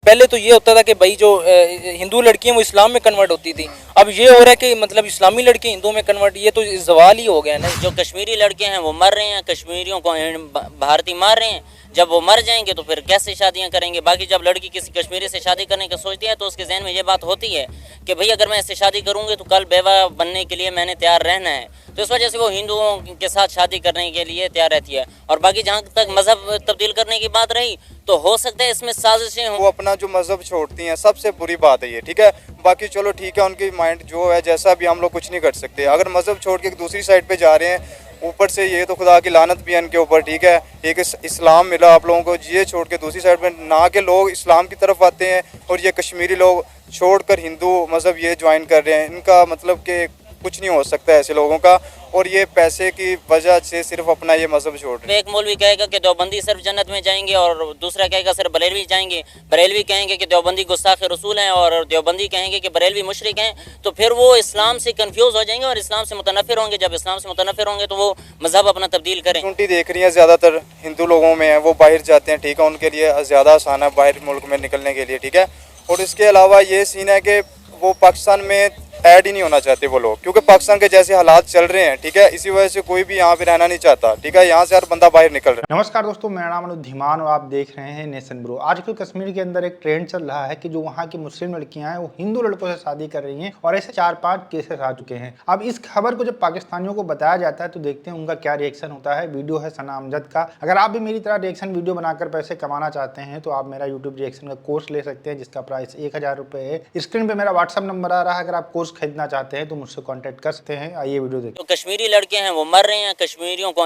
पहले तो ये होता था कि भाई जो हिंदू लड़कियां वो इस्लाम में कन्वर्ट होती थी, अब ये हो रहा है कि मतलब इस्लामी लड़के हिंदू में कन्वर्ट, ये तो जवाल ही हो गया ना। जो कश्मीरी लड़के हैं वो मर रहे हैं, कश्मीरियों को भारतीय मार रहे हैं। जब वो मर जाएंगे तो फिर कैसे शादियां करेंगे। बाकी जब लड़की किसी कश्मीरी से शादी करने का सोचती है तो उसके जहन में ये बात होती है कि भाई अगर मैं इससे शादी करूंगी तो कल बेवा बनने के लिए मैंने तैयार रहना है, तो इस वजह से वो हिंदुओं के साथ शादी करने के लिए तैयार रहती है। और बाकी जहाँ तक मजहब तब्दील करने की बात रही तो हो सकता है इसमें साजिशें हों। वो अपना जो मजहब छोड़ती हैं, सबसे बुरी बात है ये, ठीक है। बाकी चलो ठीक है, उनकी माइंड जो है जैसा भी, हम लोग कुछ नहीं कर सकते। अगर मजहब छोड़ के दूसरी साइड पे जा रहे हैं, ऊपर से ये तो खुदा की लानत भी है इनके ऊपर, ठीक है। एक इस्लाम मिला आप लोगों को, ये छोड़ के दूसरी साइड पे ना के लोग इस्लाम की तरफ आते हैं और ये कश्मीरी लोग छोड़कर हिंदू मजहब ये ज्वाइन कर रहे हैं। इनका मतलब कि कुछ नहीं हो सकता ऐसे लोगों का, और ये पैसे की वजह से सिर्फ अपना ये मजहब छोड़ रहे हैं। एक मौलवी कहेगा कि देवबंदी सिर्फ जन्नत में जाएंगे और दूसरा कहेगा सिर्फ बरेलवी जाएंगे। बरेलवी कहेंगे कि देवबंदी गुस्ताख रसूल हैं और देवबंदी कहेंगे कि बरेलवी मुशरिक हैं। तो फिर वो इस्लाम से कंफ्यूज हो जाएंगे और इस्लाम से मुतनफिर होंगे। जब इस्लाम से मुतनफिर होंगे तो वो मजहब अपना तब्दील करें। अपॉर्चुनिटी देख रही है ज़्यादातर हिंदू लोगों में है, वो बाहर जाते हैं, ठीक है, उनके लिए ज़्यादा आसान है बाहर मुल्क में निकलने के लिए, ठीक है। और इसके अलावा ये सीन है कि वो पाकिस्तान में ऐड ही नहीं होना चाहते वो लोग, क्योंकि पाकिस्तान के जैसे हालात चल रहे हैं, ठीक है। इसी वजह से कोई भी यहाँ पे रहना नहीं चाहता, ठीक है। यहाँ से हर बंदा बाहर निकल रहा है। नमस्कार दोस्तों, मेरा नाम अनुज धीमान और आप देख रहे हैं नेशन ब्रो। आजकल कश्मीर के अंदर एक ट्रेंड चल रहा है कि जो वहाँ की मुस्लिम लड़कियां हैं वो हिंदू लड़कों से शादी कर रही हैं और ऐसे 4-5 केसेस आ चुके हैं। अब इस खबर को जब पाकिस्तानियों को बताया जाता है तो देखते हैं उनका क्या रिएक्शन होता है। वीडियो है सना अमजद का। अगर आप भी मेरी तरह रिएक्शन वीडियो बनाकर पैसे कमाना चाहते हैं तो आप मेरा यूट्यूब रिएक्शन का कोर्स ले सकते हैं, जिसका प्राइस 1000 रुपये है। स्क्रीन पर मेरा व्हाट्सअप नंबर आ रहा है, अगर आप कोर्स खरीदना चाहते हैं तो मुझसे कांटेक्ट कर सकते हैं। आइए वीडियो देखिए। तो कश्मीरी लड़के हैं वो मर रहे हैं, कश्मीरियों को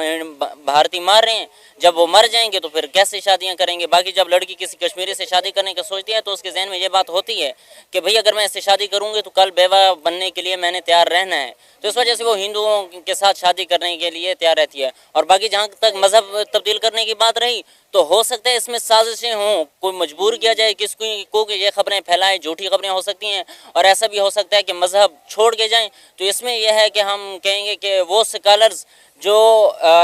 भारतीय मार रहे हैं। जब वो मर जाएंगे तो फिर कैसे शादियां करेंगे। बाकी जब लड़की किसी कश्मीरी से शादी करने का सोचती है तो उसके जहन में ये बात होती है कि भाई अगर मैं इससे शादी करूंगी तो कल बेवा बनने के लिए मैंने तैयार रहना है, तो इस वजह से वो हिंदुओं के साथ शादी करने के लिए तैयार रहती है। और बाकी जहाँ तक मजहब तब्दील करने की बात रही तो हो सकता है इसमें साजिशें हों, कोई मजबूर किया जाए किसी को कि ये खबरें फैलाएं। झूठी खबरें हो सकती हैं और ऐसा भी हो सकता है कि मजहब छोड़ के जाएं। तो इसमें यह है कि हम कहेंगे कि वो स्कॉलर्स जो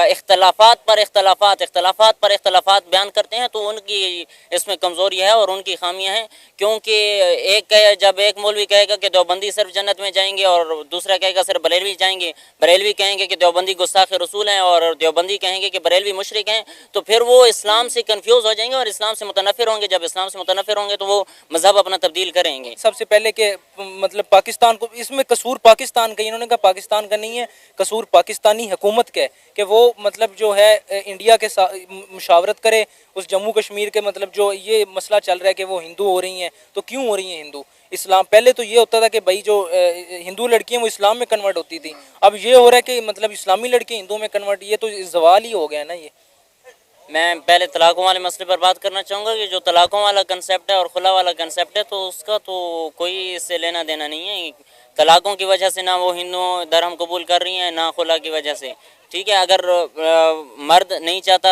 इख्तलाफात पर इख्तलाफात बयान करते हैं तो उनकी इसमें कमज़ोरी है और उनकी खामियां हैं। क्योंकि जब एक मौलवी कहेगा कि देवबंदी सिर्फ जन्नत में जाएंगे और दूसरा कहेगा सिर्फ बरेलवी जाएंगे, बरेलवी कहेंगे कि देवबंदी गुस्ताख रसूल हैं और देवबंदी कहेंगे कि बरेलवी मुशरिक हैं, तो फिर वो इस्लाम से कंफ्यूज हो जाएंगे और इस्लाम से मुतनफिर होंगे। जब इस्लाम से मुतनफिर होंगे तो वो मजहब अपना तब्दील करेंगे। सबसे पहले के मतलब पाकिस्तान को, इसमें कसूर पाकिस्तान का, इन्होंने कहा पाकिस्तान का नहीं है, कसूर पाकिस्तानी हुकूमत का है कि वो मतलब जो है इंडिया के साथ मुशावरत करे उस जम्मू कश्मीर के, मतलब जो ये मसला चल रहा है कि वो हिंदू हो रही हैं, तो क्यों हो रही हैं हिंदू इस्लाम। पहले तो ये होता था कि भाई जो हिंदू लड़कियां वो इस्लाम में कन्वर्ट होती थी, अब ये हो रहा है कि मतलब इस्लामी लड़के हिंदू में कन्वर्ट, ये तो जवाल ही हो गया ना। ये मैं पहले तलाकों वाले मसले पर बात करना चाहूँगा कि जो तलाकों वाला कंसेप्ट है और खुला वाला कंसेप्ट है तो उसका तो कोई इससे लेना देना नहीं है। तलाकों की वजह से ना वो हिंदू धर्म कबूल कर रही हैं ना खुला की वजह से, ठीक है। अगर मर्द नहीं चाहता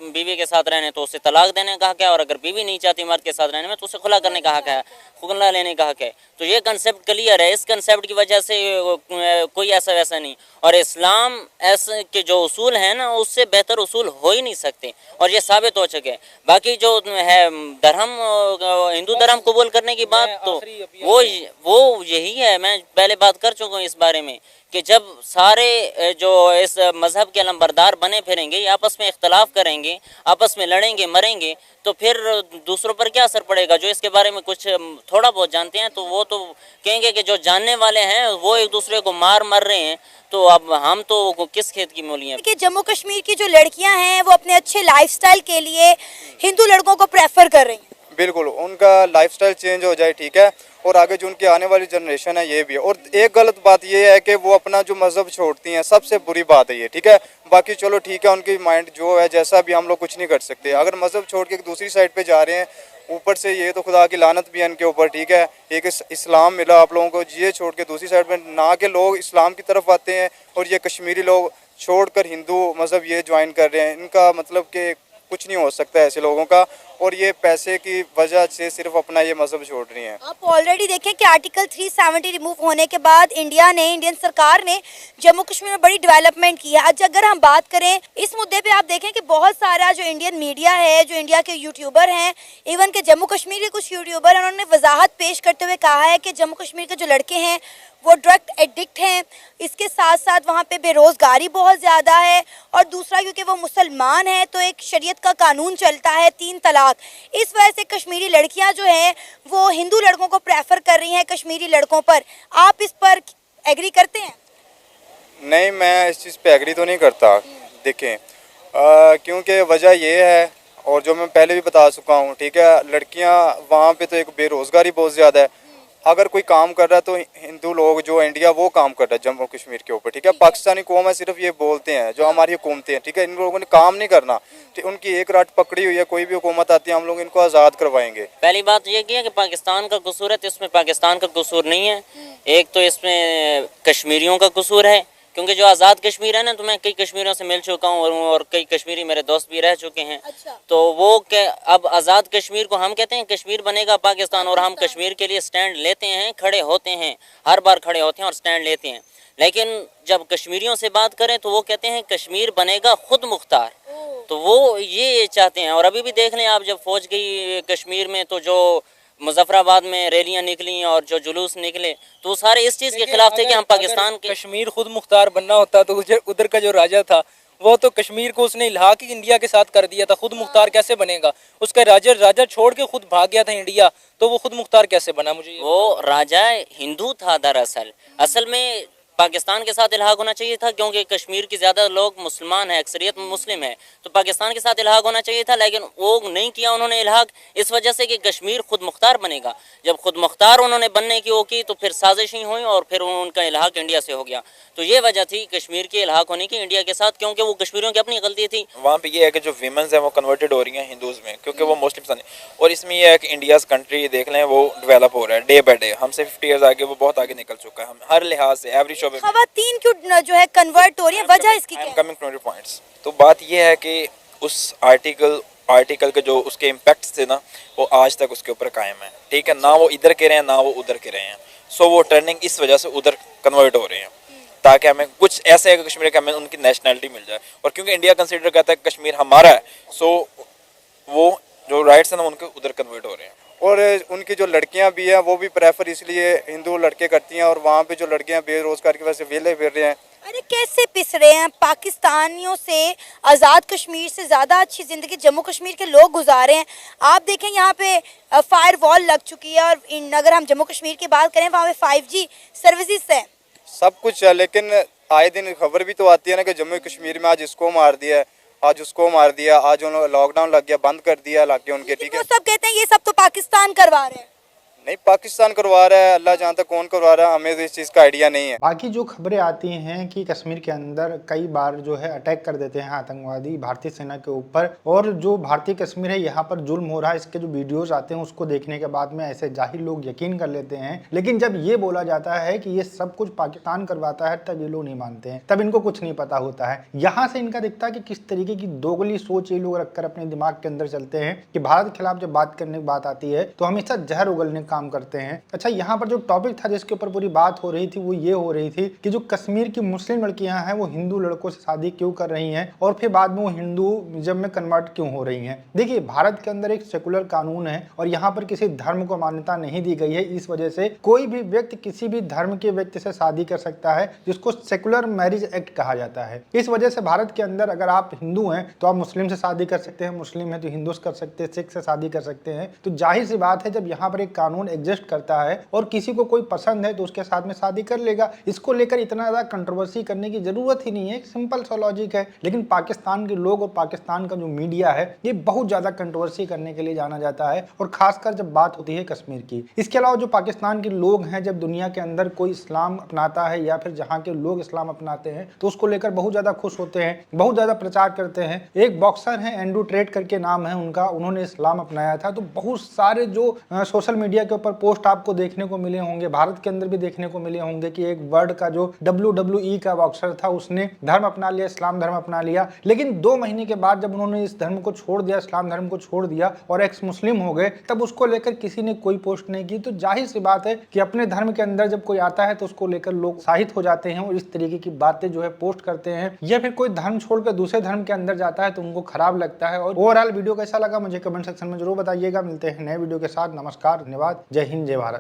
बीवी के साथ रहने तो उसे तलाक देने का हक है, और अगर बीवी नहीं चाहती मर्द के साथ रहने में तो उसे खुला करने का हक है, खुला लेने का हक है। तो ये कंसेप्ट क्लियर है। इस कंसेप्ट की वजह से कोई ऐसा वैसा नहीं, और इस्लाम ऐसे के जो उसूल हैं ना उससे बेहतर उसूल हो ही नहीं सकते और ये साबित हो चुके हैं। बाकी जो है धर्म, हिंदू धर्म कबूल करने की बात तो वो यही है। मैं पहले बात कर चुका हूँ इस बारे में कि जब सारे जो इस मज़हब के अलंबरदार बने फिरेंगे, आपस में इख्तलाफ करेंगे, आपस में लड़ेंगे मरेंगे, तो फिर दूसरों पर क्या असर पड़ेगा। जो इसके बारे में कुछ थोड़ा बहुत जानते हैं तो वो तो कहेंगे कि जो जानने वाले हैं वो एक दूसरे को मर रहे हैं, तो अब हम तो किस खेत की मूली हैं। कि जम्मू कश्मीर की जो लड़कियां हैं वो अपने अच्छे लाइफस्टाइल के लिए हिंदू लड़कों को प्रेफर कर रही हैं। बिल्कुल, उनका लाइफस्टाइल चेंज हो जाए, ठीक है, और आगे जो उनकी आने वाली जनरेशन है ये भी है। और एक गलत बात ये है कि वो अपना जो मजहब छोड़ती हैं, सबसे बुरी बात है ये, ठीक है। बाकी चलो ठीक है, उनकी माइंड जो है जैसा भी, हम लोग कुछ नहीं कर सकते। अगर मजहब छोड़ के दूसरी साइड पे जा रहे हैं, ऊपर से ये तो खुदा की लानत भी है इनके ऊपर, ठीक है। एक इस्लाम मिला आप लोगों को, ये छोड़ के दूसरी साइड पे ना के लोग इस्लाम की तरफ आते हैं और ये कश्मीरी लोग छोड़कर हिंदू मजहब ये ज्वाइन कर रहे हैं। इनका मतलब कि कुछ नहीं हो सकता ऐसे लोगों का, और ये पैसे की वजह से सिर्फ अपना ये मजहब छोड़ रही हैं। आप ऑलरेडी देखें कि आर्टिकल 370 रिमूव होने के बाद इंडियन सरकार ने जम्मू कश्मीर में बड़ी डेवलपमेंट की है। आज अगर हम बात करें इस मुद्दे पे, आप देखें कि बहुत सारा जो इंडियन मीडिया है, जो इंडिया के यूट्यूबर हैं, इवन के जम्मू कश्मीर के कुछ यूट्यूबर हैं, उन्होंने वजाहत पेश करते हुए कहा है कि जम्मू कश्मीर के जो लड़के हैं वो ड्रग एडिक्ट हैं। इसके साथ साथ वहाँ पे बेरोजगारी बहुत ज़्यादा है, और दूसरा क्योंकि वो मुसलमान हैं तो एक शरीयत का कानून चलता है 3 तलाक। इस वजह से कश्मीरी लड़कियाँ जो हैं वो हिंदू लड़कों को प्रेफर कर रही हैं कश्मीरी लड़कों पर। आप इस पर एग्री करते हैं? नहीं, मैं इस चीज़ पे एग्री तो नहीं करता। देखें, क्योंकि वजह ये है, और जो मैं पहले भी बता चुका हूँ, ठीक है, लड़कियाँ वहाँ पे तो एक बेरोज़गारी बहुत ज़्यादा है। अगर कोई काम कर रहा है तो हिंदू लोग जो इंडिया वो काम कर रहा है जम्मू कश्मीर के ऊपर, ठीक है। पाकिस्तानी कौम है सिर्फ ये बोलते हैं, जो हमारी हुकूमतें हैं, ठीक है, इन लोगों ने काम नहीं करना, ठीक, उनकी एक रात पकड़ी हुई है। कोई भी हुकूमत आती है, हम लोग इनको आज़ाद करवाएंगे। पहली बात ये की है कि पाकिस्तान का कसूर है, तो इसमें पाकिस्तान का कसूर नहीं है। एक तो इसमें कश्मीरियों का कसूर है, क्योंकि जो आज़ाद कश्मीर है ना, तो मैं कई कश्मीरियों से मिल चुका हूँ और कई कश्मीरी मेरे दोस्त भी रह चुके हैं। अच्छा। तो वो अब आज़ाद कश्मीर को हम कहते हैं कश्मीर बनेगा पाकिस्तान, और हम कश्मीर के लिए स्टैंड लेते हैं, खड़े होते हैं, हर बार खड़े होते हैं और स्टैंड लेते हैं। लेकिन जब कश्मीरियों से बात करें तो वो कहते हैं कश्मीर बनेगा खुद मुख्तार, तो वो ये चाहते हैं। और अभी भी देख लें आप, जब फौज गई कश्मीर में तो जो मुजफ्फराबाद में रैलियां निकली और जो जुलूस निकले, तो सारे इस चीज़ के खिलाफ थे कि हम पाकिस्तान के। कश्मीर खुद मुख्तार बनना होता तो उधर का जो राजा था वो तो कश्मीर को उसने इल्हाक ही इंडिया के साथ कर दिया था। खुद मुख्तार कैसे बनेगा? उसका राजा छोड़ के खुद भाग गया था इंडिया, तो वो खुद मुख्तार कैसे बना? मुझे वो राजा हिंदू था दरअसल। असल में पाकिस्तान के साथ इल्हाक होना चाहिए था, क्योंकि कश्मीर के ज़्यादा लोग मुसलमान हैं, अक्सरियत मुस्लिम है, तो पाकिस्तान के साथ इल्हाक होना चाहिए था। लेकिन वो नहीं किया उन्होंने इल्हाक, इस वजह से कि कश्मीर खुद मुख्तार बनेगा। जब खुद मुख्तार उन्होंने बनने की वो की तो फिर साजिशें हुई और फिर उनका इल्हाक इंडिया से हो गया। तो ये वजह थी कश्मीर के इल्हाक होने की इंडिया के साथ, क्योंकि वो कश्मीरियों की अपनी गलती थी। वहाँ पे ये है कि जो वीमेंस हैं वो कन्वर्टेड हो रही हैं हिंदूज़ में, क्योंकि वो मुस्लिम हैं। और इसमें ये है कि इंडियाज़ कंट्री देख लें वो डेवलप हो रहा है डे बाई डे। हमसे 50 ईयर्स आगे वो बहुत आगे निकल चुका है, हम हर लिहाज से एवरी शोबे। खवातीन क्यों जो है कन्वर्ट हो रही है, वजह इसकी क्या है? Coming two points. तो बात ये है कि उस आर्टिकल के जो उसके इम्पैक्ट्स थे ना, वो आज तक उसके ऊपर कायम है, ठीक है। ना वो इधर के रहे हैं, ना वो उधर के रहे हैं। सो वो टर्निंग इस वजह से उधर कन्वर्ट हो रहे हैं, ताकि हमें कुछ ऐसे है कश्मीर का हमें उनकी नेशनैलिटी मिल जाए। और क्योंकि इंडिया कंसिडर करता है कश्मीर हमारा है, सो वो जो राइट्स हैं ना उनके उधर कन्वर्ट हो रहे हैं। और उनकी जो लड़कियां भी हैं वो भी प्रेफर इसलिए हिंदू लड़के करती हैं, और वहाँ पे जो लड़कियां बेरोजगार की वजह से वेले फिर रहे हैं। अरे कैसे पिस रहे हैं? पाकिस्तानियों से, आज़ाद कश्मीर से ज़्यादा अच्छी ज़िंदगी जम्मू कश्मीर के लोग गुजारे हैं। आप देखें यहाँ पे फायर वॉल लग चुकी है, और अगर हम जम्मू कश्मीर की बात करें वहाँ पे 5G सर्विसेज है, सब कुछ है। लेकिन आए दिन खबर भी तो आती है ना कि जम्मू कश्मीर में आज इसको मार दिया है, आज उसको मार दिया, आज लॉकडाउन लग गया, बंद कर दिया इलाके उनके, ठीक है। सब कहते हैं ये सब तो पाकिस्तान करवा रहे हैं। नहीं, पाकिस्तान करवा रहा है, अल्लाह जानता कौन करवा रहा है, हमें तो इस चीज़ का आइडिया नहीं है। बाकी जो खबरें आती हैं कि कश्मीर के अंदर कई बार जो है अटैक कर देते हैं आतंकवादी भारतीय सेना के ऊपर, और जो भारतीय कश्मीर है यहाँ पर जुल्म हो रहा है, इसके जो वीडियोस आते हैं उसको देखने के बाद में ऐसे जाहिल लोग यकीन कर लेते हैं। लेकिन जब ये बोला जाता है कि ये सब कुछ पाकिस्तान करवाता है, तब ये लोग नहीं मानते हैं, तब इनको कुछ नहीं पता होता है। यहाँ से इनका दिखता है कि किस तरीके की दोगली सोच ये लोग रखकर अपने दिमाग के अंदर चलते हैं कि भारत के खिलाफ जब बात करने की बात आती है तो हमेशा जहर उगलने का काम करते हैं। अच्छा, यहाँ पर जो टॉपिक था जिसके ऊपर पूरी बात हो रही थी वो ये हो रही थी कि जो कश्मीर की मुस्लिम लड़कियां हैं वो हिंदू लड़कों से शादी क्यों कर रही हैं, और फिर बाद में वो हिंदूइज्म में कन्वर्ट क्यों हो रही हैं। देखिए, भारत के अंदर एक सेकुलर कानून है और यहाँ पर किसी धर्म को मान्यता नहीं दी गई है। इस वजह से कोई भी व्यक्ति किसी भी धर्म के व्यक्ति से शादी कर सकता है, जिसको सेकुलर मैरिज एक्ट कहा जाता है। इस वजह से भारत के अंदर अगर आप हिंदू हैं तो आप मुस्लिम से शादी कर सकते हैं, मुस्लिम है तो हिंदू से कर सकते हैं, सिख से शादी कर सकते हैं। तो जाहिर सी बात है, जब यहाँ पर एक कानून एग्जिस्ट करता है और किसी को कोई पसंद है तो उसके साथ में शादी कर लेगा। इसको लेकर इतना ज्यादा कंट्रोवर्सी करने की जरूरत ही नहीं है, सिंपल सा लॉजिक है। लेकिन पाकिस्तान के लोग और पाकिस्तान का जो मीडिया है ये बहुत ज्यादा कंट्रोवर्सी करने के लिए जाना जाता है, और खासकर जब बात होती है कश्मीर की। इसके अलावा जो पाकिस्तान के लोग हैं, जब दुनिया के अंदर कोई इस्लाम अपनाता है या फिर जहाँ के लोग इस्लाम अपनाते हैं तो उसको लेकर बहुत ज्यादा खुश होते हैं, बहुत ज्यादा प्रचार करते हैं। एक बॉक्सर है, एंड्रू ट्रेड करके नाम है उनका, उन्होंने इस्लाम अपनाया था, तो बहुत सारे जो सोशल मीडिया के ऊपर पोस्ट आपको देखने को मिले होंगे, भारत के अंदर भी देखने को मिले होंगे कि एक वर्ड का जो WWE का बॉक्सर था उसने धर्म अपना लिया, इस्लाम धर्म अपना लिया, लेकिन 2 महीने के बाद जब उन्होंने इस धर्म को छोड़ दिया, इस्लाम धर्म को छोड़ दिया और एक्स मुस्लिम हो गए, तब उसको लेकर किसी ने कोई पोस्ट नहीं की। तो जाहिर सी बात है कि अपने धर्म के अंदर जब कोई आता है तो उसको लेकर लोग उत्साहित हो जाते हैं और इस तरीके की बातें जो है पोस्ट करते हैं, या फिर कोई धर्म छोड़कर दूसरे धर्म के अंदर जाता है तो उनको खराब लगता है। और ओवरऑल वीडियो कैसा लगा मुझे कमेंट सेक्शन में जरूर बताइएगा। मिलते हैं नए वीडियो के साथ। नमस्कार, धन्यवाद, जय हिंद, जय भारत।